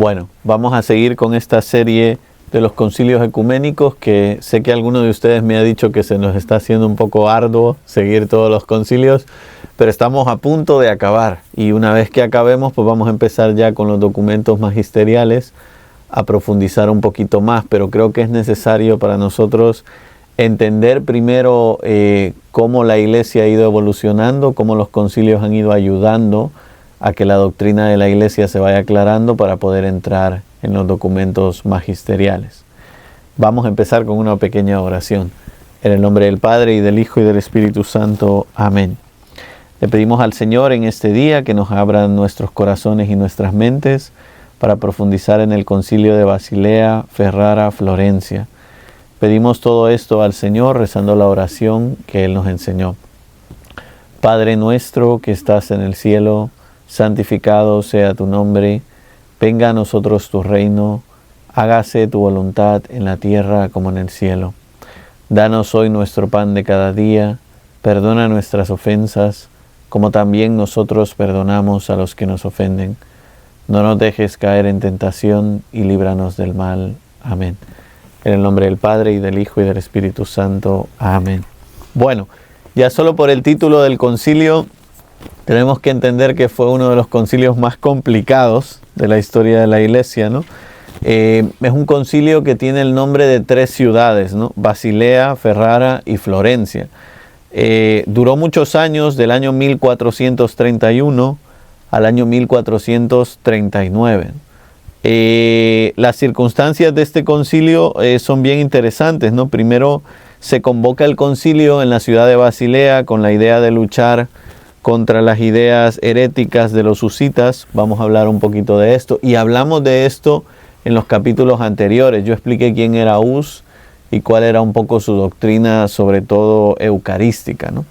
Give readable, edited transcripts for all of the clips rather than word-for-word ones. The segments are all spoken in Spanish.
Bueno, vamos a seguir con esta serie de los concilios ecuménicos, que sé que alguno de ustedes me ha dicho que se nos está haciendo un poco arduo seguir todos los concilios, pero estamos a punto de acabar, y una vez que acabemos pues vamos a empezar ya con los documentos magisteriales a profundizar un poquito más, pero creo que es necesario para nosotros entender primero cómo la Iglesia ha ido evolucionando, cómo los concilios han ido ayudando a que la doctrina de la Iglesia se vaya aclarando para poder entrar en los documentos magisteriales. Vamos a empezar con una pequeña oración. En el nombre del Padre, y del Hijo, y del Espíritu Santo. Amén. Le pedimos al Señor en este día que nos abra nuestros corazones y nuestras mentes para profundizar en el concilio de Basilea, Ferrara, Florencia. Pedimos todo esto al Señor rezando la oración que Él nos enseñó. Padre nuestro que estás en el cielo, santificado sea tu nombre. Venga a nosotros tu reino, hágase tu voluntad en la tierra como en el cielo. Danos hoy nuestro pan de cada día, perdona nuestras ofensas, como también nosotros perdonamos a los que nos ofenden. No nos dejes caer en tentación y líbranos del mal. Amén. En el nombre del Padre, y del Hijo, y del Espíritu Santo. Amén. Bueno, ya solo por el título del concilio tenemos que entender que fue uno de los concilios más complicados de la historia de la Iglesia, ¿no? Es un concilio que tiene el nombre de 3 ciudades, ¿no? Basilea, Ferrara y Florencia. Duró muchos años, del año 1431 al año 1439. Las circunstancias de este concilio son bien interesantes, ¿no? Primero se convoca el concilio en la ciudad de Basilea con la idea de luchar contra las ideas heréticas de los husitas. Vamos a hablar un poquito de esto, y hablamos de esto en los capítulos anteriores. Yo expliqué quién era Hus y cuál era un poco su doctrina, sobre todo eucarística, ¿no?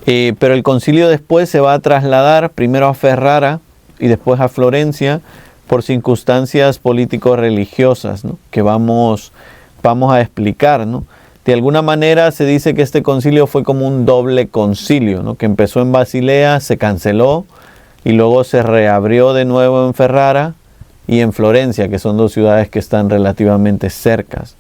Pero el concilio después se va a trasladar primero a Ferrara y después a Florencia por circunstancias político-religiosas, ¿no? Que vamos a explicar, ¿no? De alguna manera se dice que este concilio fue como un doble concilio, ¿no? Que empezó en Basilea, se canceló y luego se reabrió de nuevo en Ferrara y en Florencia, que son 2 ciudades que están relativamente cercas.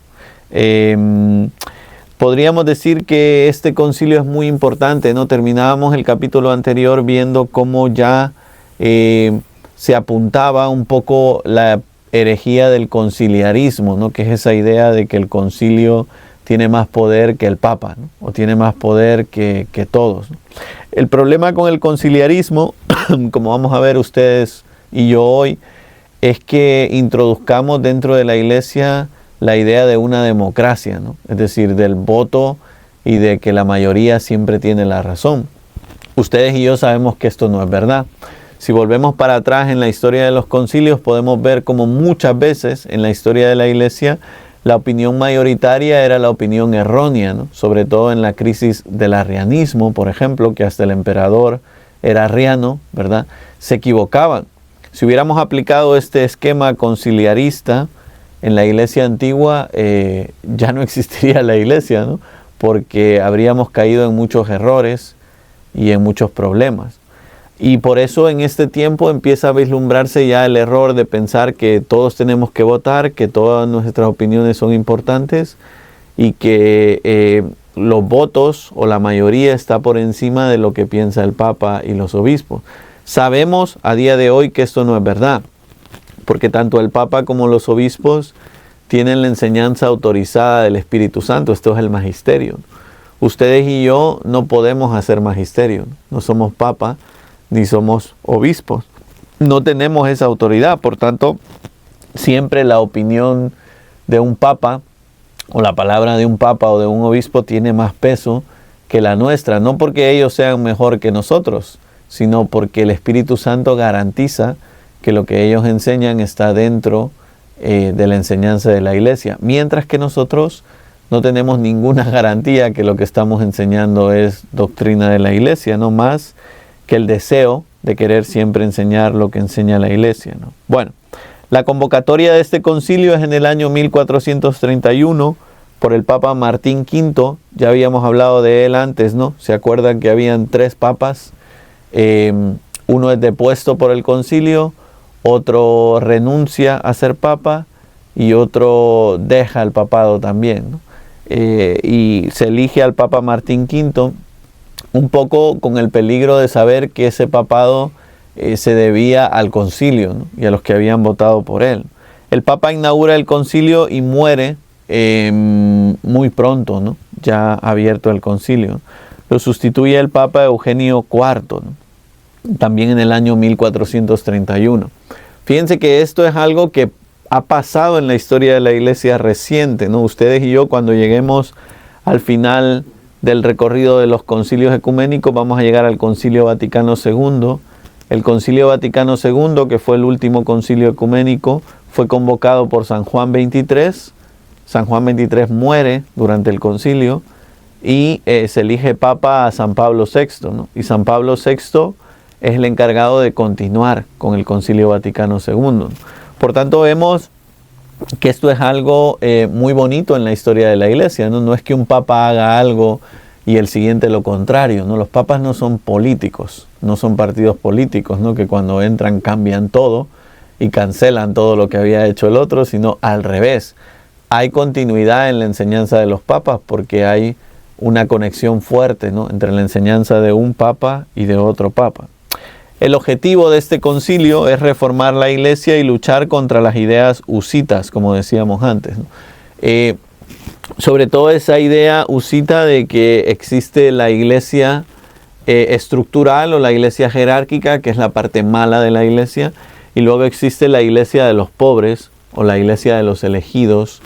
Podríamos decir que este concilio es muy importante, ¿no? Terminábamos el capítulo anterior viendo cómo ya se apuntaba un poco la herejía del conciliarismo, ¿no? Que es esa idea de que el concilio tiene más poder que el Papa, ¿no? O tiene más poder que todos, ¿no? El problema con el conciliarismo, como vamos a ver ustedes y yo hoy, es que introduzcamos dentro de la Iglesia la idea de una democracia, ¿no? Es decir, del voto y de que la mayoría siempre tiene la razón. Ustedes y yo sabemos que esto no es verdad. Si volvemos para atrás en la historia de los concilios, podemos ver como muchas veces en la historia de la Iglesia la opinión mayoritaria era la opinión errónea, ¿no? Sobre todo en la crisis del arrianismo, por ejemplo, que hasta el emperador era arriano, ¿verdad? Se equivocaban. Si hubiéramos aplicado este esquema conciliarista en la Iglesia antigua, ya no existiría la Iglesia, ¿no? Porque habríamos caído en muchos errores y en muchos problemas. Y por eso en este tiempo empieza a vislumbrarse ya el error de pensar que todos tenemos que votar, que todas nuestras opiniones son importantes y que los votos o la mayoría está por encima de lo que piensa el Papa y los obispos. Sabemos a día de hoy que esto no es verdad, porque tanto el Papa como los obispos tienen la enseñanza autorizada del Espíritu Santo. Esto es el magisterio. Ustedes y yo no podemos hacer magisterio, no somos Papa ni somos obispos, no tenemos esa autoridad. Por tanto, siempre la opinión de un papa o la palabra de un papa o de un obispo tiene más peso que la nuestra, no porque ellos sean mejor que nosotros, sino porque el Espíritu Santo garantiza que lo que ellos enseñan está dentro de la enseñanza de la Iglesia, mientras que nosotros no tenemos ninguna garantía que lo que estamos enseñando es doctrina de la Iglesia, no más que el deseo de querer siempre enseñar lo que enseña la Iglesia, ¿no? Bueno, la convocatoria de este concilio es en el año 1431 por el Papa Martín V. Ya habíamos hablado de él antes, ¿no? ¿Se acuerdan que habían 3 papas? Uno es depuesto por el concilio, otro renuncia a ser papa y otro deja el papado también, ¿no? Y se elige al Papa Martín V, un poco con el peligro de saber que ese papado se debía al concilio, ¿no? Y a los que habían votado por él. El Papa inaugura el concilio y muere muy pronto, ¿no? Ya abierto el concilio. Lo sustituye el Papa Eugenio IV, ¿no? También en el año 1431. Fíjense que esto es algo que ha pasado en la historia de la Iglesia reciente, ¿no? Ustedes y yo, cuando lleguemos al final del recorrido de los concilios ecuménicos, vamos a llegar al Concilio Vaticano II. El Concilio Vaticano II, que fue el último concilio ecuménico, fue convocado por San Juan XXIII. San Juan XXIII muere durante el concilio y se elige papa a San Pablo VI, ¿no? Y San Pablo VI es el encargado de continuar con el Concilio Vaticano II, ¿no? Por tanto, vemos que esto es algo muy bonito en la historia de la Iglesia, ¿no? No es que un papa haga algo y el siguiente lo contrario, ¿no? Los papas no son políticos, no son partidos políticos, ¿no? Que cuando entran cambian todo y cancelan todo lo que había hecho el otro, sino al revés. Hay continuidad en la enseñanza de los papas porque hay una conexión fuerte, ¿no? Entre la enseñanza de un papa y de otro papa. El objetivo de este concilio es reformar la Iglesia y luchar contra las ideas husitas, como decíamos antes, ¿no? Sobre todo esa idea husita de que existe la Iglesia estructural o la Iglesia jerárquica, que es la parte mala de la Iglesia, y luego existe la Iglesia de los pobres o la Iglesia de los elegidos,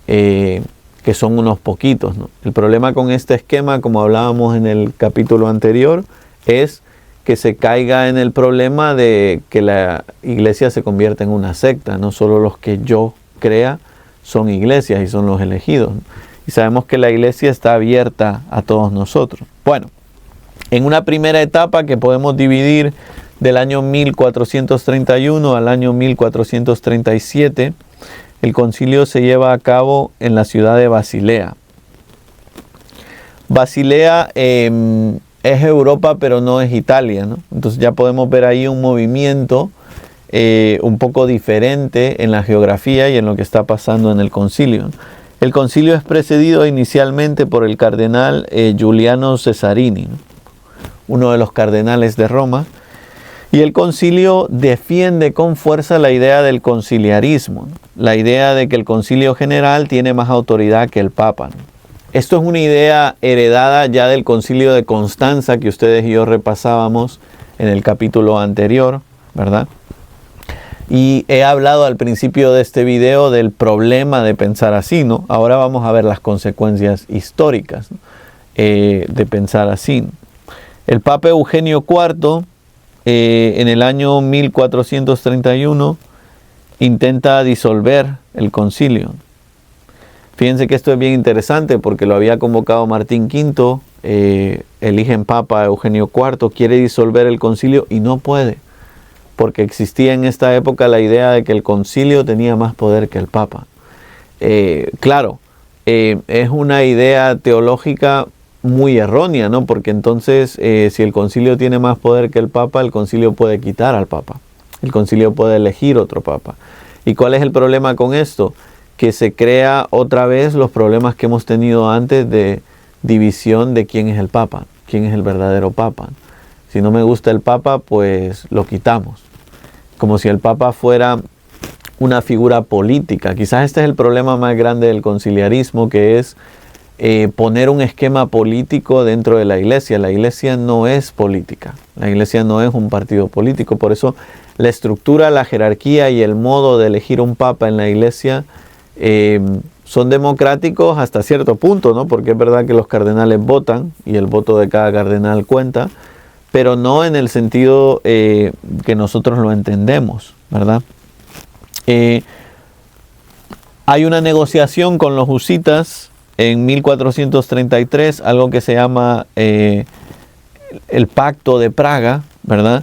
que son unos poquitos, ¿no? El problema con este esquema, como hablábamos en el capítulo anterior, es que se caiga en el problema de que la iglesia se convierta en una secta. No solo los que yo crea son iglesias y son los elegidos, ¿no? Y sabemos que la iglesia está abierta a todos nosotros. Bueno, en una primera etapa que podemos dividir del año 1431 al año 1437, el concilio se lleva a cabo en la ciudad de Basilea. Basilea es Europa, pero no es Italia, ¿no? Entonces ya podemos ver ahí un movimiento un poco diferente en la geografía y en lo que está pasando en el concilio. El concilio es precedido inicialmente por el cardenal Giuliano Cesarini, ¿no? Uno de los cardenales de Roma, y el concilio defiende con fuerza la idea del conciliarismo, ¿no? La idea de que el concilio general tiene más autoridad que el papa, ¿no? Esto es una idea heredada ya del concilio de Constanza que ustedes y yo repasábamos en el capítulo anterior, ¿verdad? Y he hablado al principio de este video del problema de pensar así, ¿no? Ahora vamos a ver las consecuencias históricas, ¿no? De pensar así, ¿no? El Papa Eugenio IV, en el año 1431, intenta disolver el concilio. Fíjense que esto es bien interesante porque lo había convocado Martín V, eligen Papa Eugenio IV, quiere disolver el concilio y no puede, porque existía en esta época la idea de que el concilio tenía más poder que el Papa. Claro, es una idea teológica muy errónea, ¿no? Porque entonces si el concilio tiene más poder que el Papa, el concilio puede quitar al Papa, el concilio puede elegir otro Papa. ¿Y cuál es el problema con esto? Que se crea otra vez los problemas que hemos tenido antes de división de quién es el Papa, quién es el verdadero Papa. Si no me gusta el Papa, pues lo quitamos. Como si el Papa fuera una figura política. Quizás este es el problema más grande del conciliarismo, que es poner un esquema político dentro de la iglesia. La iglesia no es política, la iglesia no es un partido político. Por eso la estructura, la jerarquía y el modo de elegir un Papa en la iglesia son democráticos hasta cierto punto, ¿no? Porque es verdad que los cardenales votan y el voto de cada cardenal cuenta, pero no en el sentido que nosotros lo entendemos, ¿verdad? Hay una negociación con los husitas en 1433, algo que se llama el Pacto de Praga, ¿verdad?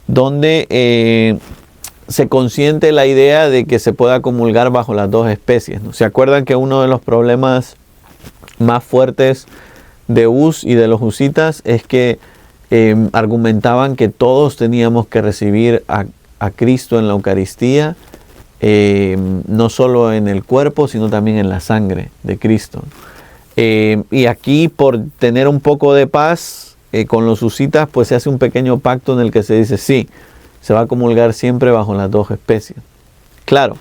Donde se consiente la idea de que se pueda comulgar bajo las dos especies, ¿no? ¿Se acuerdan que uno de los problemas más fuertes de Hus y de los husitas es que argumentaban que todos teníamos que recibir a Cristo en la Eucaristía, no solo en el cuerpo, sino también en la sangre de Cristo. Y aquí, por tener un poco de paz con los husitas, pues se hace un pequeño pacto en el que se dice, sí, se va a comulgar siempre bajo las dos especies. Claro,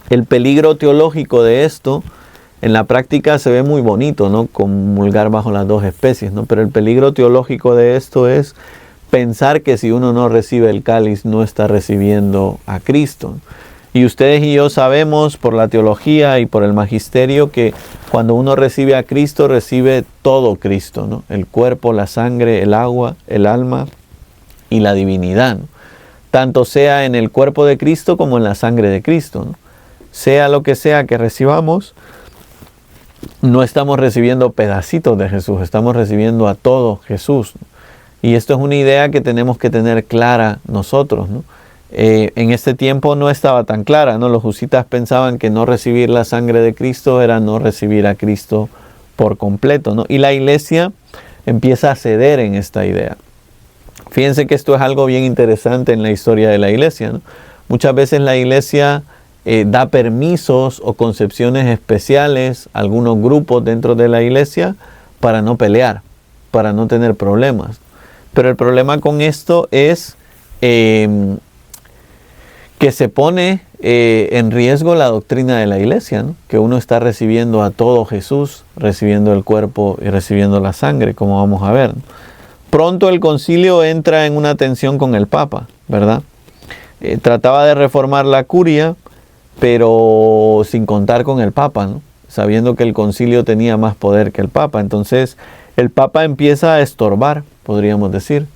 el peligro teológico de esto, en la práctica se ve muy bonito, ¿no? Comulgar bajo las dos especies, ¿no? Pero el peligro teológico de esto es pensar que si uno no recibe el cáliz, no está recibiendo a Cristo. Y ustedes y yo sabemos por la teología y por el magisterio que cuando uno recibe a Cristo, recibe todo Cristo, ¿no? El cuerpo, la sangre, el agua, el alma y la divinidad, ¿no? Tanto sea en el cuerpo de Cristo como en la sangre de Cristo, ¿no? Sea lo que sea que recibamos, no estamos recibiendo pedacitos de Jesús, estamos recibiendo a todo Jesús, ¿no? Y esto es una idea que tenemos que tener clara nosotros, ¿no? En este tiempo no estaba tan clara, ¿no? Los husitas pensaban que no recibir la sangre de Cristo era no recibir a Cristo por completo, ¿no? Y la iglesia empieza a ceder en esta idea. Fíjense que esto es algo bien interesante en la historia de la iglesia, ¿no? Muchas veces la iglesia da permisos o concepciones especiales a algunos grupos dentro de la iglesia para no pelear, para no tener problemas. Pero el problema con esto es que se pone en riesgo la doctrina de la iglesia, ¿no? Que uno está recibiendo a todo Jesús, recibiendo el cuerpo y recibiendo la sangre, como vamos a ver, ¿no? Pronto el concilio entra en una tensión con el Papa, ¿verdad? Trataba de reformar la curia, pero sin contar con el Papa, ¿no? Sabiendo que el concilio tenía más poder que el Papa. Entonces el Papa empieza a estorbar, podríamos decir.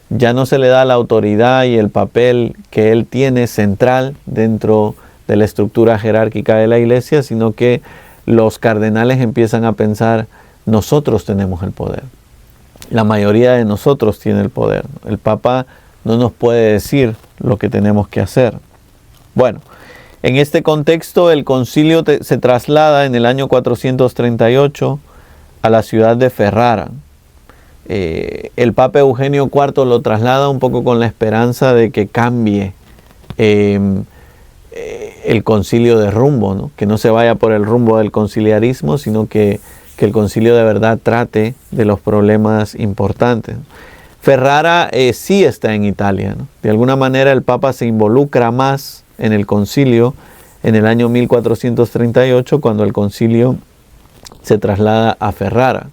Ya no se le da la autoridad y el papel que él tiene central dentro de la estructura jerárquica de la iglesia, sino que los cardenales empiezan a pensar, nosotros tenemos el poder. La mayoría de nosotros tiene el poder. El Papa no nos puede decir lo que tenemos que hacer. Bueno, en este contexto el concilio se traslada en el año 438 a la ciudad de Ferrara. El Papa Eugenio IV lo traslada un poco con la esperanza de que cambie el concilio de rumbo, ¿no? Que no se vaya por el rumbo del conciliarismo, sino que el concilio de verdad trate de los problemas importantes. Ferrara sí está en Italia, ¿no? De alguna manera el Papa se involucra más en el concilio en el año 1438, cuando el concilio se traslada a Ferrara.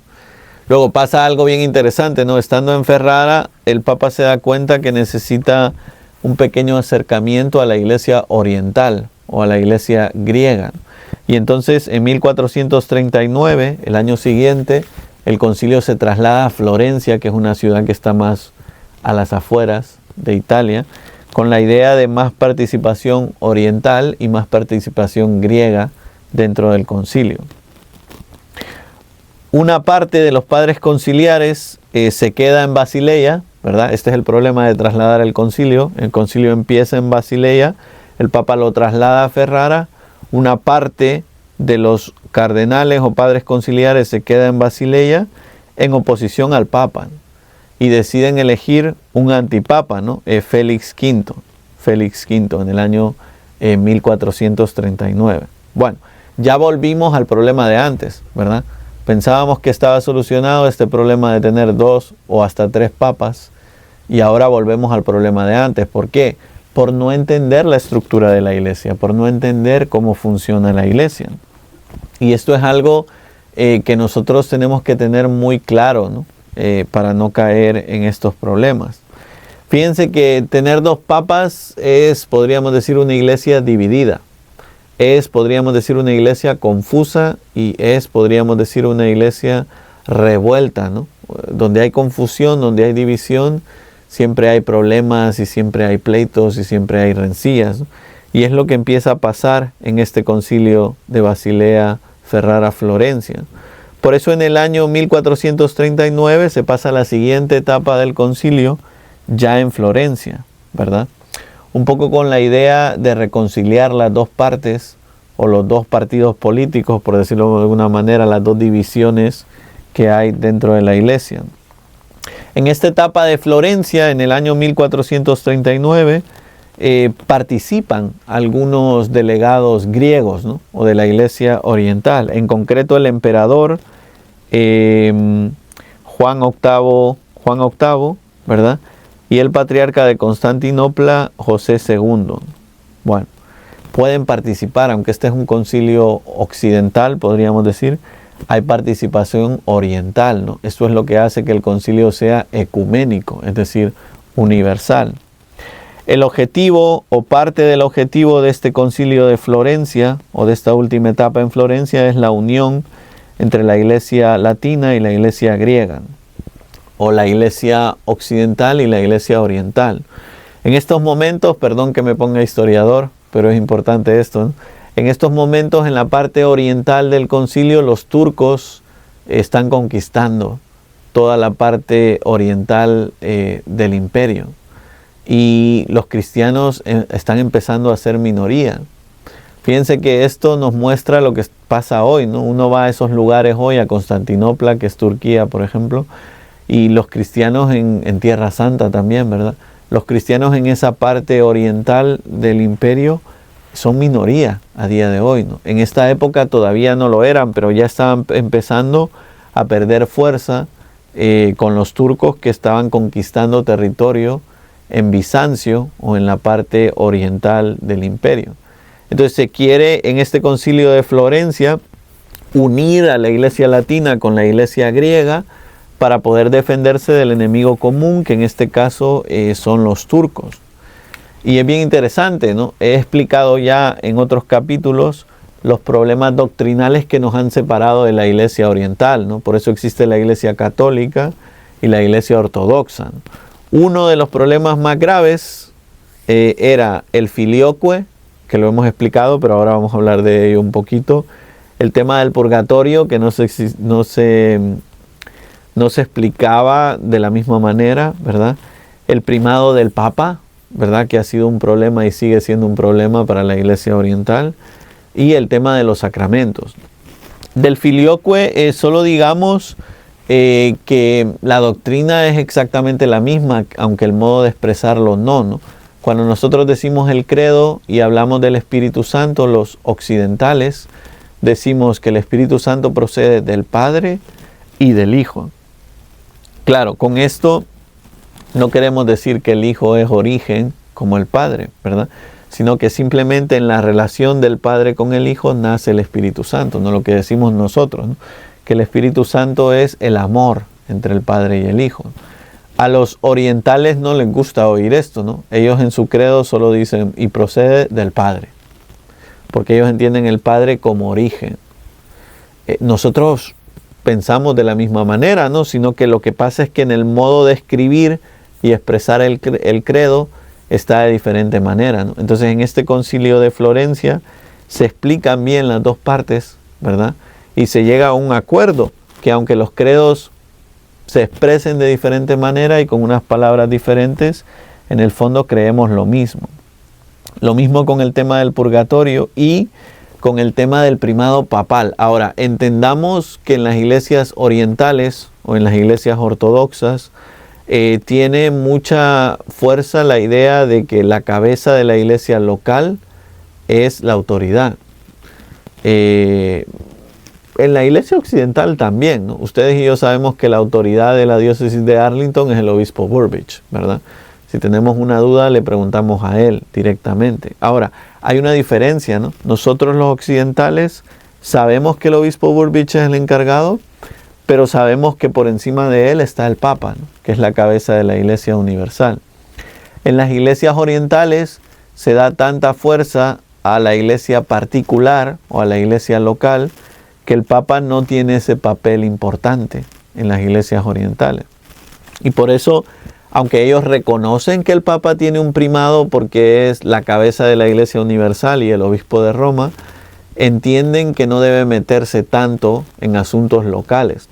Luego pasa algo bien interesante, ¿no? Estando en Ferrara, el Papa se da cuenta que necesita un pequeño acercamiento a la iglesia oriental o a la iglesia griega. Y entonces en 1439, el año siguiente, el concilio se traslada a Florencia, que es una ciudad que está más a las afueras de Italia, con la idea de más participación oriental y más participación griega dentro del concilio. Una parte de los padres conciliares se queda en Basilea, ¿verdad? Este es el problema de trasladar el concilio. El concilio empieza en Basilea, el Papa lo traslada a Ferrara. Una parte de los cardenales o padres conciliares se queda en Basilea en oposición al Papa, ¿no? Y deciden elegir un antipapa, ¿no? Félix V en el año 1439. Bueno, ya volvimos al problema de antes, ¿verdad? Pensábamos que estaba solucionado este problema de tener 2 o hasta 3 papas y ahora volvemos al problema de antes. ¿Por qué? Por no entender la estructura de la iglesia, por no entender cómo funciona la iglesia. Y esto es algo que nosotros tenemos que tener muy claro, ¿no? Para no caer en estos problemas. Fíjense que tener 2 papas es, podríamos decir, una iglesia dividida. Es, podríamos decir, una iglesia confusa y es, podríamos decir, una iglesia revuelta, ¿no? Donde hay confusión, donde hay división, siempre hay problemas y siempre hay pleitos y siempre hay rencillas, ¿no? Y es lo que empieza a pasar en este concilio de Basilea, Ferrara, Florencia. Por eso en el año 1439 se pasa a la siguiente etapa del concilio, ya en Florencia, ¿verdad? Un poco con la idea de reconciliar las 2 partes o los 2 partidos políticos, por decirlo de alguna manera, las 2 divisiones que hay dentro de la iglesia. En esta etapa de Florencia, en el año 1439, participan algunos delegados griegos, ¿no? O de la Iglesia Oriental. En concreto el emperador Juan VIII, ¿verdad? Y el patriarca de Constantinopla, José II. Bueno, pueden participar, aunque este es un concilio occidental, podríamos decir, hay participación oriental, ¿no? Esto es lo que hace que el concilio sea ecuménico, es decir, universal. El objetivo o parte del objetivo de este concilio de Florencia o de esta última etapa en Florencia es la unión entre la iglesia latina y la iglesia griega, o la iglesia occidental y la iglesia oriental. En estos momentos, perdón que me ponga historiador, pero es importante esto, ¿no? En estos momentos, en la parte oriental del concilio, los turcos están conquistando toda la parte oriental del imperio. Y los cristianos están empezando a ser minoría. Fíjense que esto nos muestra lo que pasa hoy, ¿no? Uno va a esos lugares hoy, a Constantinopla, que es Turquía, por ejemplo, y los cristianos en Tierra Santa también, ¿verdad? Los cristianos en esa parte oriental del imperio son minoría a día de hoy, ¿no? En esta época todavía no lo eran, pero ya estaban empezando a perder fuerza con los turcos que estaban conquistando territorio en Bizancio o en la parte oriental del imperio. Entonces se quiere en este concilio de Florencia unir a la iglesia latina con la iglesia griega para poder defenderse del enemigo común, que en este caso son los turcos. Y es bien interesante, ¿no? He explicado ya en otros capítulos los problemas doctrinales que nos han separado de la iglesia oriental, ¿no? Por eso existe la iglesia católica y la iglesia ortodoxa, ¿no? Uno de los problemas más graves era el filioque, que lo hemos explicado, pero ahora vamos a hablar de ello un poquito. El tema del purgatorio, que no se explicaba de la misma manera, ¿verdad? El primado del Papa, ¿verdad? Que ha sido un problema y sigue siendo un problema para la Iglesia Oriental. Y el tema de los sacramentos. Del filioque, solo digamos que la doctrina es exactamente la misma, aunque el modo de expresarlo no. Cuando nosotros decimos el credo y hablamos del Espíritu Santo, los occidentales decimos que el Espíritu Santo procede del Padre y del Hijo. Claro, con esto no queremos decir que el Hijo es origen como el Padre, ¿verdad? Sino que simplemente en la relación del Padre con el Hijo nace el Espíritu Santo, no lo que decimos nosotros, ¿no? Que el Espíritu Santo es el amor entre el Padre y el Hijo. A los orientales no les gusta oír esto, ¿no? Ellos en su credo solo dicen, y procede del Padre, porque ellos entienden el Padre como origen. Nosotros pensamos de la misma manera, ¿no? Sino que lo que pasa es que en el modo de escribir y expresar el credo está de diferente manera, ¿no? Entonces en este concilio de Florencia se explican bien las dos partes, ¿verdad? Y se llega a un acuerdo que aunque los credos se expresen de diferente manera y con unas palabras diferentes, en el fondo creemos lo mismo. Lo mismo con el tema del purgatorio y con el tema del primado papal. Ahora, entendamos que en las iglesias orientales o en las iglesias ortodoxas tiene mucha fuerza la idea de que la cabeza de la iglesia local es la autoridad. En la iglesia occidental también, ¿no? Ustedes y yo sabemos que la autoridad de la diócesis de Arlington es el obispo Burbidge, ¿verdad? Si tenemos una duda, le preguntamos a él directamente. Ahora, hay una diferencia, ¿no? Nosotros los occidentales sabemos que el obispo Burbidge es el encargado, pero sabemos que por encima de él está el Papa, ¿no? Que es la cabeza de la Iglesia Universal. En las iglesias orientales se da tanta fuerza a la iglesia particular o a la iglesia local que el Papa no tiene ese papel importante en las iglesias orientales. Y por eso, aunque ellos reconocen que el Papa tiene un primado porque es la cabeza de la Iglesia Universal y el obispo de Roma, entienden que no debe meterse tanto en asuntos locales.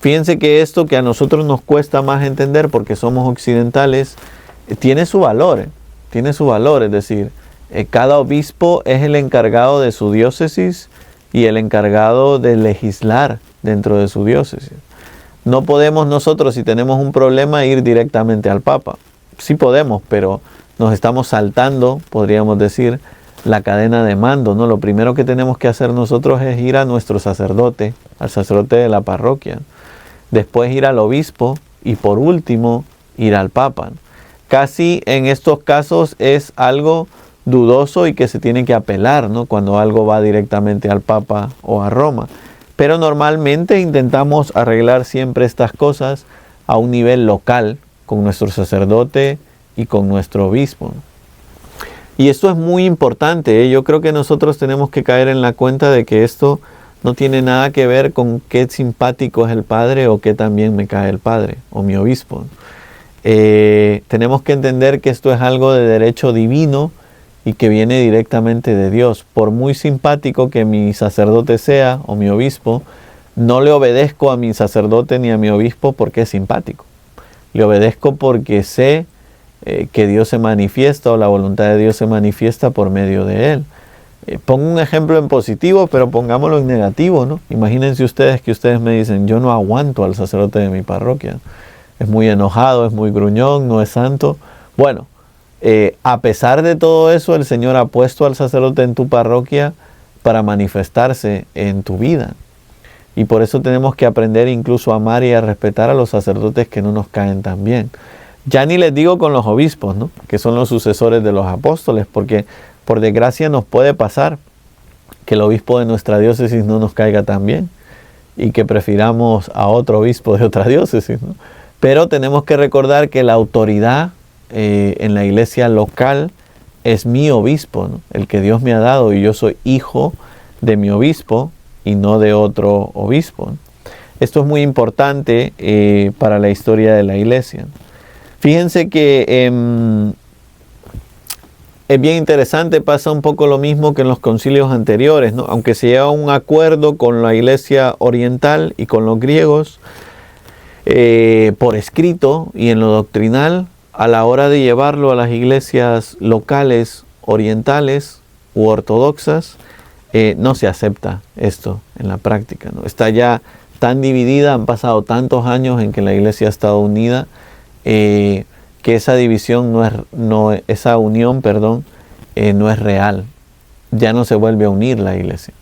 Fíjense que esto que a nosotros nos cuesta más entender porque somos occidentales, tiene su valor, es decir, cada obispo es el encargado de su diócesis y el encargado de legislar dentro de su diócesis. No podemos nosotros, si tenemos un problema, ir directamente al Papa. Sí podemos, pero nos estamos saltando, podríamos decir, la cadena de mando, ¿no? Lo primero que tenemos que hacer nosotros es ir a nuestro sacerdote, al sacerdote de la parroquia. Después ir al obispo y por último ir al papa. Casi en estos casos es algo dudoso y que se tiene que apelar, ¿no? Cuando algo va directamente al papa o a Roma. Pero normalmente intentamos arreglar siempre estas cosas a un nivel local, con nuestro sacerdote y con nuestro obispo. Y esto es muy importante, ¿eh? Yo creo que nosotros tenemos que caer en la cuenta de que esto no tiene nada que ver con qué simpático es el padre o qué también me cae el padre o mi obispo. Tenemos que entender que esto es algo de derecho divino y que viene directamente de Dios. Por muy simpático que mi sacerdote sea o mi obispo, no le obedezco a mi sacerdote ni a mi obispo porque es simpático. Le obedezco porque sé que Dios se manifiesta o la voluntad de Dios se manifiesta por medio de él. Pongo un ejemplo en positivo, pero pongámoslo en negativo, ¿no? Imagínense ustedes que ustedes me dicen, yo no aguanto al sacerdote de mi parroquia. Es muy enojado, es muy gruñón, no es santo. Bueno, a pesar de todo eso, el Señor ha puesto al sacerdote en tu parroquia para manifestarse en tu vida. Y por eso tenemos que aprender incluso a amar y a respetar a los sacerdotes que no nos caen tan bien. Ya ni les digo con los obispos, ¿no? Que son los sucesores de los apóstoles, porque por desgracia nos puede pasar que el obispo de nuestra diócesis no nos caiga tan bien y que prefiramos a otro obispo de otra diócesis, ¿no? Pero tenemos que recordar que la autoridad en la iglesia local es mi obispo, ¿no? El que Dios me ha dado, y yo soy hijo de mi obispo y no de otro obispo, ¿no? Esto es muy importante para la historia de la iglesia. Fíjense que es bien interesante, pasa un poco lo mismo que en los concilios anteriores, ¿no? Aunque se llega a un acuerdo con la iglesia oriental y con los griegos, por escrito y en lo doctrinal, a la hora de llevarlo a las iglesias locales, orientales u ortodoxas, no se acepta esto en la práctica, ¿no? Está ya tan dividida, han pasado tantos años en que la iglesia ha estado unida, que esa división esa unión, no es real. Ya no se vuelve a unir la iglesia.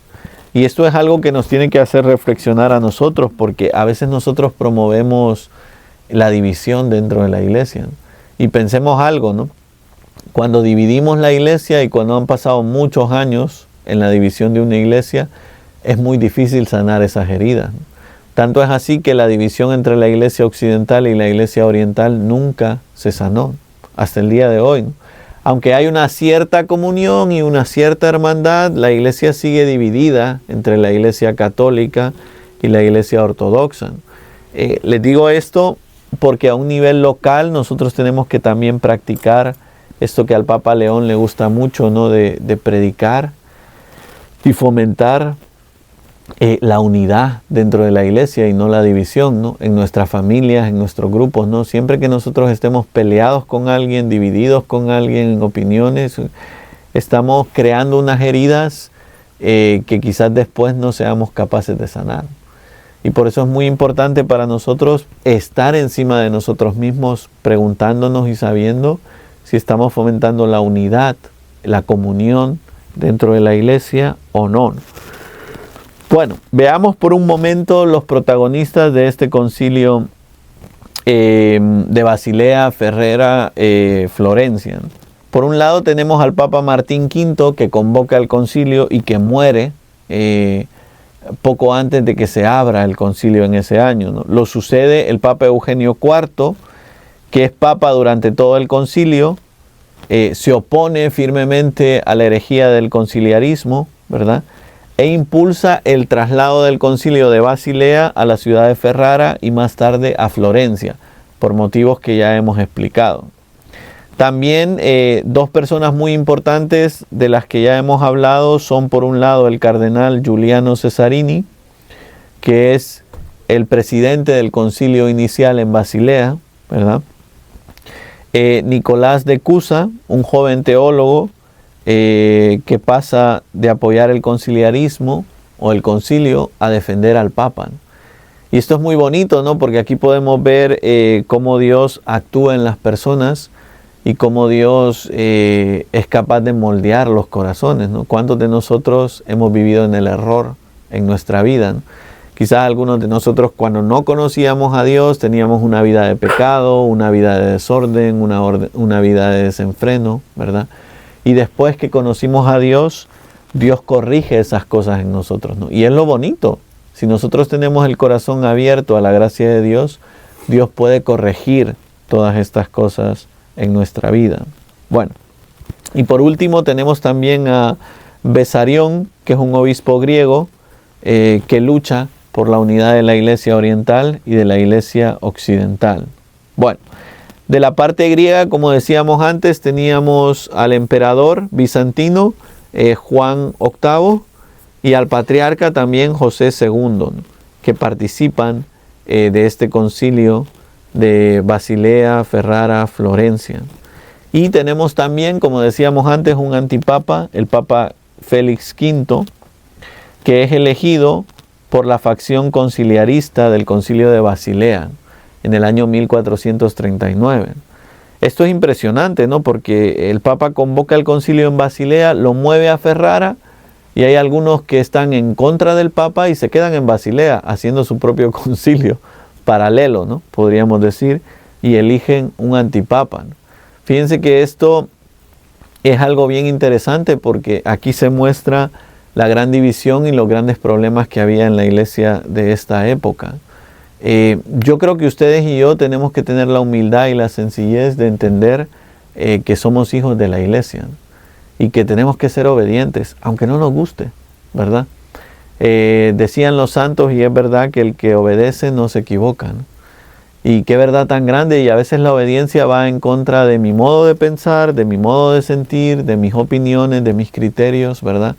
Y esto es algo que nos tiene que hacer reflexionar a nosotros, porque a veces nosotros promovemos la división dentro de la iglesia, ¿no? Y pensemos algo, ¿no? Cuando dividimos la iglesia y cuando han pasado muchos años en la división de una iglesia, es muy difícil sanar esas heridas, ¿no? Tanto es así que la división entre la iglesia occidental y la iglesia oriental nunca se sanó hasta el día de hoy, ¿no? Aunque hay una cierta comunión y una cierta hermandad, la iglesia sigue dividida entre la iglesia católica y la iglesia ortodoxa, ¿no? Les digo esto porque a un nivel local nosotros tenemos que también practicar esto que al Papa León le gusta mucho, ¿no? De predicar y fomentar la unidad dentro de la iglesia y no la división, ¿no? En nuestras familias, en nuestros grupos, ¿no? Siempre que nosotros estemos peleados con alguien, divididos con alguien en opiniones, estamos creando unas heridas que quizás después no seamos capaces de sanar. Y por eso es muy importante para nosotros estar encima de nosotros mismos, preguntándonos y sabiendo si estamos fomentando la unidad, la comunión dentro de la iglesia o no. Bueno, veamos por un momento los protagonistas de este concilio de Basilea, Ferrara, Florencia, ¿no? Por un lado tenemos al Papa Martín V, que convoca el concilio y que muere poco antes de que se abra el concilio en ese año, ¿no? Lo sucede el Papa Eugenio IV, que es Papa durante todo el concilio, se opone firmemente a la herejía del conciliarismo, ¿verdad? E impulsa el traslado del concilio de Basilea a la ciudad de Ferrara y más tarde a Florencia, por motivos que ya hemos explicado. También dos personas muy importantes de las que ya hemos hablado son, por un lado, el cardenal Giuliano Cesarini, que es el presidente del concilio inicial en Basilea, ¿verdad? Nicolás de Cusa, un joven teólogo que pasa de apoyar el conciliarismo o el concilio a defender al Papa, ¿no? Y esto es muy bonito, ¿no? Porque aquí podemos ver cómo Dios actúa en las personas y cómo Dios es capaz de moldear los corazones, ¿no? ¿Cuántos de nosotros hemos vivido en el error en nuestra vida, ¿no? Quizás algunos de nosotros cuando no conocíamos a Dios teníamos una vida de pecado, una vida de desorden, una vida de desenfreno, ¿verdad? Y después que conocimos a Dios, Dios corrige esas cosas en nosotros, ¿no? Y es lo bonito. Si nosotros tenemos el corazón abierto a la gracia de Dios, Dios puede corregir todas estas cosas en nuestra vida. Bueno, y por último tenemos también a Besarión, que es un obispo griego que lucha por la unidad de la Iglesia Oriental y de la Iglesia Occidental. Bueno, de la parte griega, como decíamos antes, teníamos al emperador bizantino Juan VIII y al patriarca también José II, ¿no? Que participan de este concilio de Basilea, Ferrara, Florencia. Y tenemos también, como decíamos antes, un antipapa, el Papa Félix V, que es elegido por la facción conciliarista del concilio de Basilea en el año 1439. Esto es impresionante, ¿no? Porque el Papa convoca el concilio en Basilea, lo mueve a Ferrara y hay algunos que están en contra del Papa y se quedan en Basilea haciendo su propio concilio paralelo, ¿no? Podríamos decir, y eligen un antipapa, ¿no? Fíjense que esto es algo bien interesante porque aquí se muestra la gran división y los grandes problemas que había en la iglesia de esta época. Yo creo que ustedes y yo tenemos que tener la humildad y la sencillez de entender que somos hijos de la iglesia, ¿no? Y que tenemos que ser obedientes, aunque no nos guste, ¿verdad? Decían los santos, y es verdad, que el que obedece no se equivoca, ¿no? Y qué verdad tan grande, y a veces la obediencia va en contra de mi modo de pensar, de mi modo de sentir, de mis opiniones, de mis criterios, ¿verdad?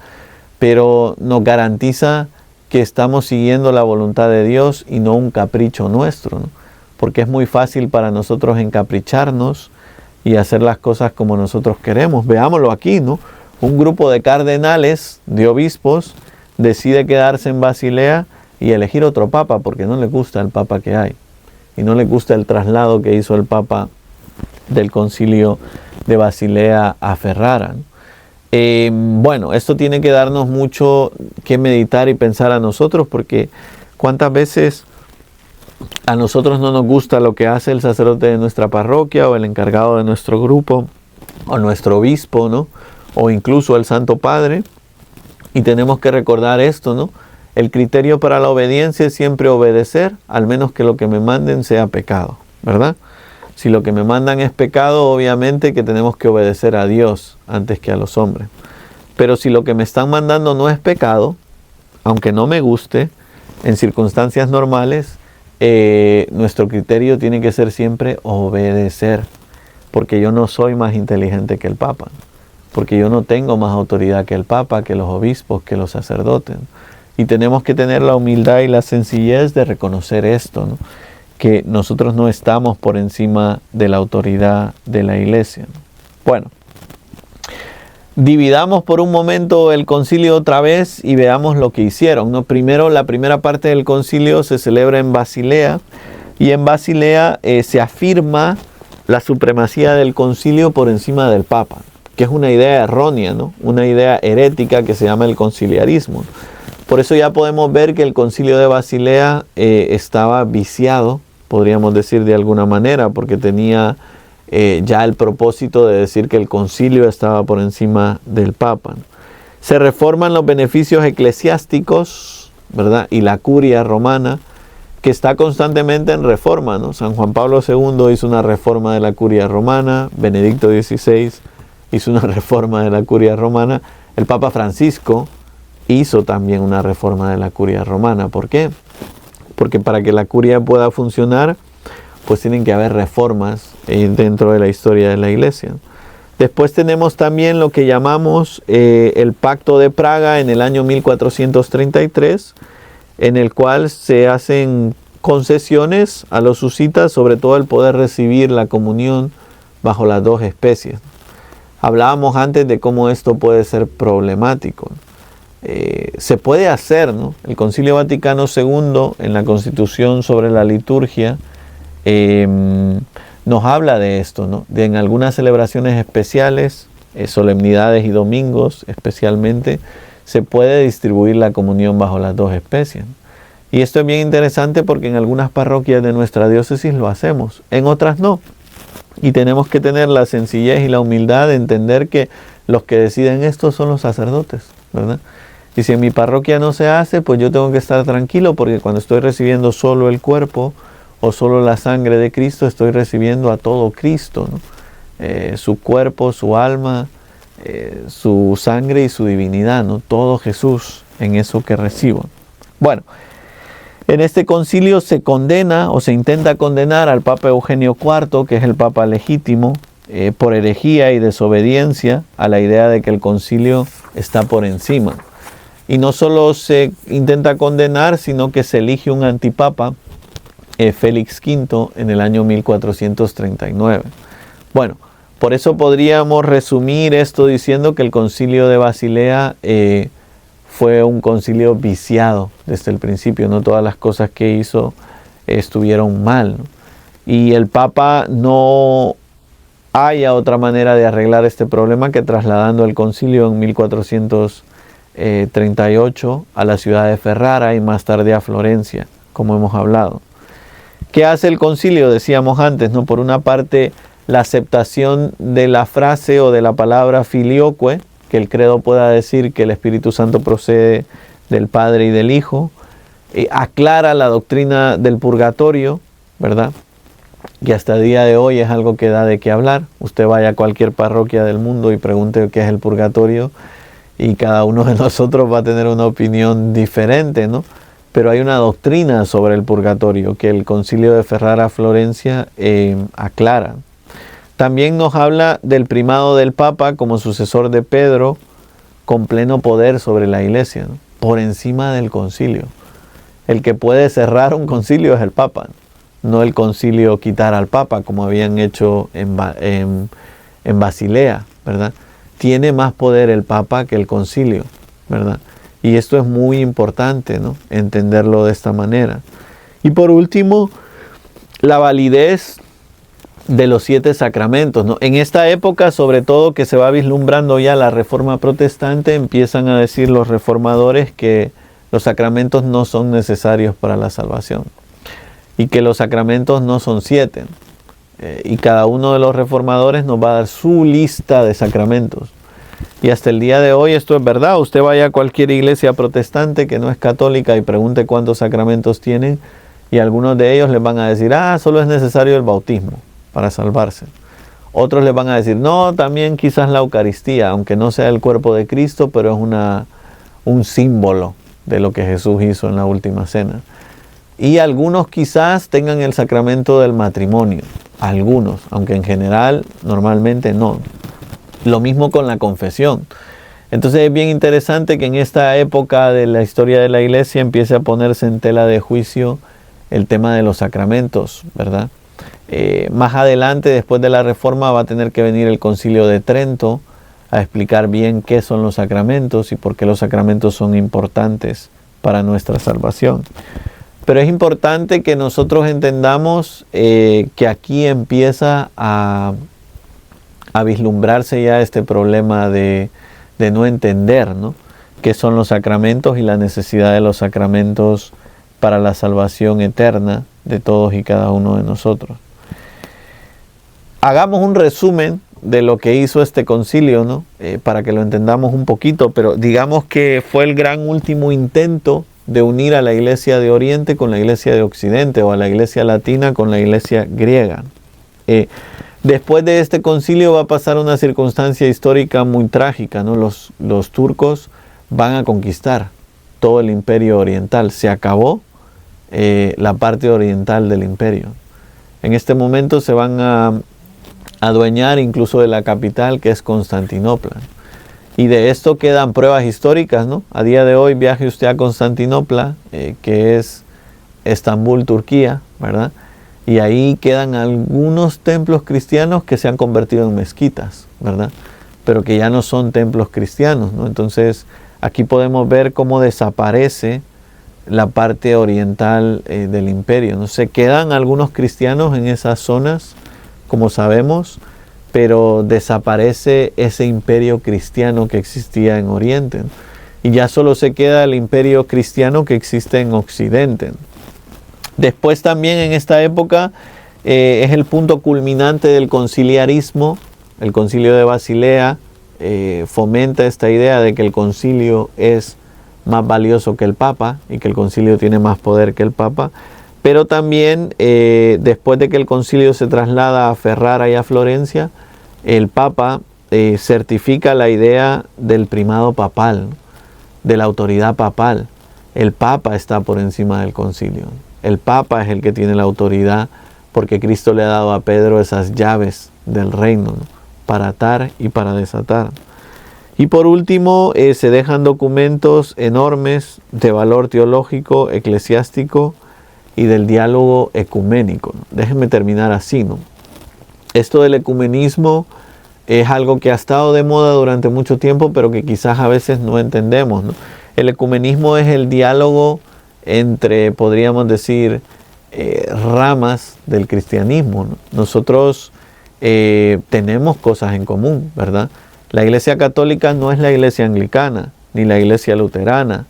Pero nos garantiza que estamos siguiendo la voluntad de Dios y no un capricho nuestro, ¿no? Porque es muy fácil para nosotros encapricharnos y hacer las cosas como nosotros queremos. Veámoslo aquí, ¿no? Un grupo de cardenales, de obispos, decide quedarse en Basilea y elegir otro papa porque no le gusta el papa que hay. Y no le gusta el traslado que hizo el papa del concilio de Basilea a Ferrara, ¿no? Bueno, esto tiene que darnos mucho que meditar y pensar a nosotros, porque cuántas veces a nosotros no nos gusta lo que hace el sacerdote de nuestra parroquia o el encargado de nuestro grupo o nuestro obispo, ¿no? O incluso el Santo Padre, y tenemos que recordar esto, ¿no? El criterio para la obediencia es siempre obedecer, al menos que lo que me manden sea pecado, ¿verdad? Si lo que me mandan es pecado, obviamente que tenemos que obedecer a Dios antes que a los hombres. Pero si lo que me están mandando no es pecado, aunque no me guste, en circunstancias normales, nuestro criterio tiene que ser siempre obedecer. Porque yo no soy más inteligente que el Papa. Porque yo no tengo más autoridad que el Papa, que los obispos, que los sacerdotes. Y tenemos que tener la humildad y la sencillez de reconocer esto, ¿no? Que nosotros no estamos por encima de la autoridad de la iglesia. Bueno, dividamos por un momento el concilio otra vez y veamos lo que hicieron, ¿no? Primero, la primera parte del concilio se celebra en Basilea, y en Basilea se afirma la supremacía del concilio por encima del Papa, que es una idea errónea, ¿no? Una idea herética que se llama el conciliarismo. Por eso ya podemos ver que el concilio de Basilea estaba viciado, podríamos decir de alguna manera, porque tenía ya el propósito de decir que el concilio estaba por encima del Papa. Se reforman los beneficios eclesiásticos, ¿verdad? Y la curia romana, que está constantemente en reforma, ¿no? San Juan Pablo II hizo una reforma de la curia romana, Benedicto XVI hizo una reforma de la curia romana, el Papa Francisco hizo también una reforma de la curia romana. ¿Por qué? Porque para que la curia pueda funcionar, pues tienen que haber reformas dentro de la historia de la iglesia. Después tenemos también lo que llamamos el Pacto de Praga en el año 1433, en el cual se hacen concesiones a los husitas, sobre todo el poder recibir la comunión bajo las dos especies. Hablábamos antes de cómo esto puede ser problemático. Se puede hacer, ¿no? El Concilio Vaticano II, en la Constitución sobre la liturgia, nos habla de esto, ¿no? De en algunas celebraciones especiales, solemnidades y domingos especialmente, se puede distribuir la comunión bajo las dos especies. Y esto es bien interesante porque en algunas parroquias de nuestra diócesis lo hacemos, en otras no. Y tenemos que tener la sencillez y la humildad de entender que los que deciden esto son los sacerdotes, ¿verdad? Y si en mi parroquia no se hace, pues yo tengo que estar tranquilo porque cuando estoy recibiendo solo el cuerpo o solo la sangre de Cristo, estoy recibiendo a todo Cristo, ¿no? Su cuerpo, su alma, su sangre y su divinidad, ¿no? Todo Jesús en eso que recibo. Bueno, en este concilio se condena o se intenta condenar al Papa Eugenio IV, que es el Papa legítimo, por herejía y desobediencia a la idea de que el concilio está por encima. Y no solo se intenta condenar, sino que se elige un antipapa, Félix V, en el año 1439. Bueno, por eso podríamos resumir esto diciendo que el concilio de Basilea fue un concilio viciado desde el principio. No todas las cosas que hizo estuvieron mal, ¿no? Y el Papa no haya otra manera de arreglar este problema que trasladando el concilio en 1438 a la ciudad de Ferrara y más tarde a Florencia, como hemos hablado. ¿Qué hace el concilio? Decíamos antes, ¿no? Por una parte, la aceptación de la frase o de la palabra filioque, que el credo pueda decir que el Espíritu Santo procede del Padre y del Hijo, aclara la doctrina del purgatorio, ¿verdad? Que hasta el día de hoy es algo que da de qué hablar. Usted vaya a cualquier parroquia del mundo y pregunte qué es el purgatorio y cada uno de nosotros va a tener una opinión diferente, ¿no? Pero hay una doctrina sobre el purgatorio que el concilio de Ferrara-Florencia aclara. También nos habla del primado del Papa como sucesor de Pedro con pleno poder sobre la Iglesia, ¿no? Por encima del concilio. El que puede cerrar un concilio es el Papa, no el concilio quitar al Papa como habían hecho en Basilea, ¿verdad? Tiene más poder el Papa que el concilio, ¿verdad? Y esto es muy importante, ¿no? Entenderlo de esta manera. Y por último, la validez de los 7 sacramentos, ¿no? En esta época, sobre todo que se va vislumbrando ya la reforma protestante, empiezan a decir los reformadores que los sacramentos no son necesarios para la salvación y que los sacramentos no son 7. Y cada uno de los reformadores nos va a dar su lista de sacramentos. Y hasta el día de hoy esto es verdad. Usted vaya a cualquier iglesia protestante que no es católica y pregunte cuántos sacramentos tienen y algunos de ellos les van a decir, solo es necesario el bautismo para salvarse. Otros les van a decir, no, también quizás la Eucaristía, aunque no sea el cuerpo de Cristo, pero es un símbolo de lo que Jesús hizo en la última cena. Y algunos quizás tengan el sacramento del matrimonio, algunos, aunque en general normalmente no. Lo mismo con la confesión. Entonces es bien interesante que en esta época de la historia de la Iglesia empiece a ponerse en tela de juicio el tema de los sacramentos, ¿verdad? Más adelante, después de la Reforma, va a tener que venir el Concilio de Trento a explicar bien qué son los sacramentos y por qué los sacramentos son importantes para nuestra salvación. Pero es importante que nosotros entendamos que aquí empieza a vislumbrarse ya este problema de no entender, ¿no? Qué son los sacramentos y la necesidad de los sacramentos para la salvación eterna de todos y cada uno de nosotros. Hagamos un resumen de lo que hizo este concilio, ¿no? Para que lo entendamos un poquito, pero digamos que fue el gran último intento de unir a la Iglesia de Oriente con la Iglesia de Occidente o a la Iglesia latina con la Iglesia griega. Después de este concilio va a pasar una circunstancia histórica muy trágica, ¿no? Los turcos van a conquistar todo el imperio oriental. Se acabó la parte oriental del imperio. En este momento se van a adueñar incluso de la capital, que es Constantinopla. Y de esto quedan pruebas históricas, ¿no? A día de hoy viaje usted a Constantinopla, que es Estambul, Turquía, ¿verdad? Y ahí quedan algunos templos cristianos que se han convertido en mezquitas, ¿verdad? Pero que ya no son templos cristianos, ¿no? Entonces, aquí podemos ver cómo desaparece la parte oriental del imperio, ¿no? Se quedan algunos cristianos en esas zonas, como sabemos, pero desaparece ese imperio cristiano que existía en Oriente, y ya solo se queda el imperio cristiano que existe en Occidente. Después también en esta época es el punto culminante del conciliarismo. El concilio de Basilea fomenta esta idea de que el concilio es más valioso que el Papa y que el concilio tiene más poder que el Papa. Pero también después de que el concilio se traslada a Ferrara y a Florencia, el Papa certifica la idea del primado papal, de la autoridad papal. El Papa está por encima del concilio. El Papa es el que tiene la autoridad porque Cristo le ha dado a Pedro esas llaves del reino, ¿no?, para atar y para desatar. Y por último, se dejan documentos enormes de valor teológico, eclesiástico y del diálogo ecuménico, ¿no? Déjenme terminar así, ¿no? Esto del ecumenismo es algo que ha estado de moda durante mucho tiempo, pero que quizás a veces no entendemos, ¿no? El ecumenismo es el diálogo entre, podríamos decir, ramas del cristianismo, ¿no? Nosotros tenemos cosas en común, ¿verdad? La Iglesia Católica no es la Iglesia Anglicana, ni la Iglesia Luterana,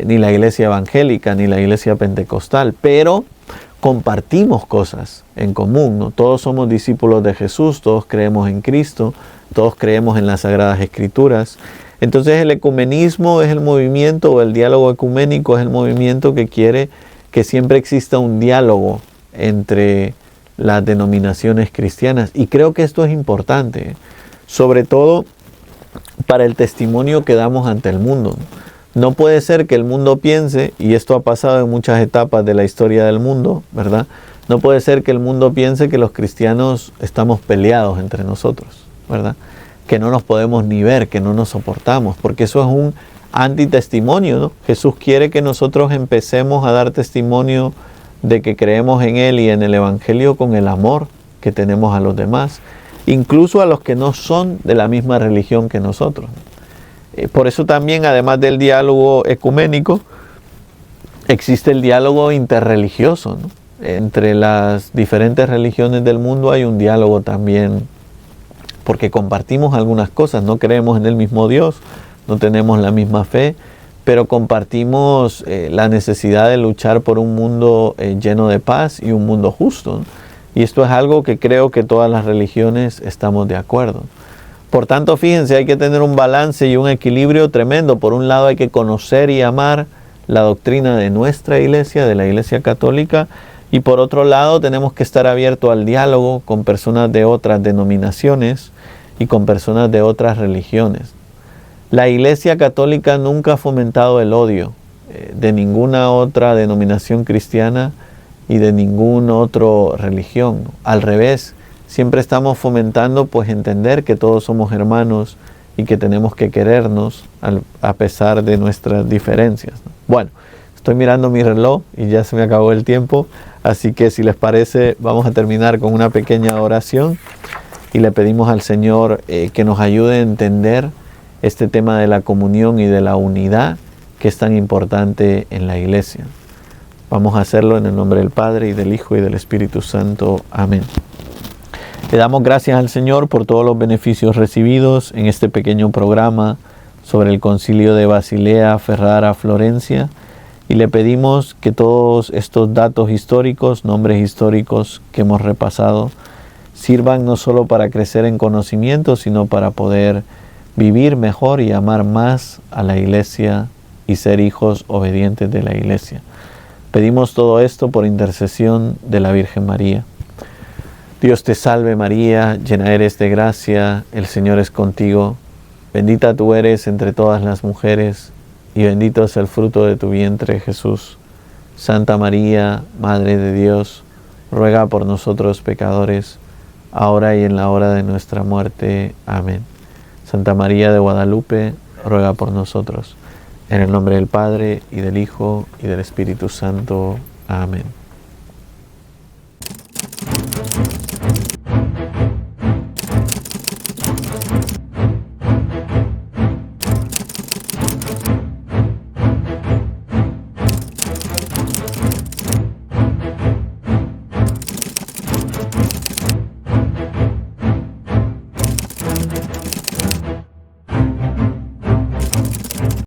ni la Iglesia Evangélica, ni la Iglesia Pentecostal, pero compartimos cosas en común, ¿no? Todos somos discípulos de Jesús, todos creemos en Cristo, todos creemos en las Sagradas Escrituras. Entonces el ecumenismo es el movimiento, o el diálogo ecuménico es el movimiento que quiere que siempre exista un diálogo entre las denominaciones cristianas. Y creo que esto es importante, sobre todo para el testimonio que damos ante el mundo. No puede ser que el mundo piense, y esto ha pasado en muchas etapas de la historia del mundo, ¿verdad? No puede ser que el mundo piense que los cristianos estamos peleados entre nosotros, ¿verdad? Que no nos podemos ni ver, que no nos soportamos, porque eso es un antitestimonio, ¿no? Jesús quiere que nosotros empecemos a dar testimonio de que creemos en Él y en el Evangelio con el amor que tenemos a los demás, incluso a los que no son de la misma religión que nosotros. Por eso también, además del diálogo ecuménico, existe el diálogo interreligioso, ¿no? Entre las diferentes religiones del mundo hay un diálogo también, porque compartimos algunas cosas, no creemos en el mismo Dios, no tenemos la misma fe, pero compartimos la necesidad de luchar por un mundo lleno de paz y un mundo justo, ¿no? Y esto es algo que creo que todas las religiones estamos de acuerdo. Por tanto, fíjense, hay que tener un balance y un equilibrio tremendo. Por un lado hay que conocer y amar la doctrina de nuestra iglesia, de la Iglesia Católica, y por otro lado tenemos que estar abiertos al diálogo con personas de otras denominaciones y con personas de otras religiones. La Iglesia Católica nunca ha fomentado el odio de ninguna otra denominación cristiana y de ninguna otra religión. Al revés, siempre estamos fomentando pues entender que todos somos hermanos y que tenemos que querernos a pesar de nuestras diferencias, ¿no? Bueno, estoy mirando mi reloj y ya se me acabó el tiempo, así que si les parece vamos a terminar con una pequeña oración y le pedimos al Señor que nos ayude a entender este tema de la comunión y de la unidad que es tan importante en la iglesia. Vamos a hacerlo en el nombre del Padre, y del Hijo, y del Espíritu Santo. Amén. Le damos gracias al Señor por todos los beneficios recibidos en este pequeño programa sobre el Concilio de Basilea, Ferrara, Florencia, y le pedimos que todos estos datos históricos, nombres históricos que hemos repasado, sirvan no solo para crecer en conocimiento, sino para poder vivir mejor y amar más a la Iglesia y ser hijos obedientes de la Iglesia. Pedimos todo esto por intercesión de la Virgen María. Dios te salve María, llena eres de gracia, el Señor es contigo. Bendita tú eres entre todas las mujeres, y bendito es el fruto de tu vientre, Jesús. Santa María, Madre de Dios, ruega por nosotros pecadores, ahora y en la hora de nuestra muerte. Amén. Santa María de Guadalupe, ruega por nosotros. En el nombre del Padre, y del Hijo, y del Espíritu Santo. Amén.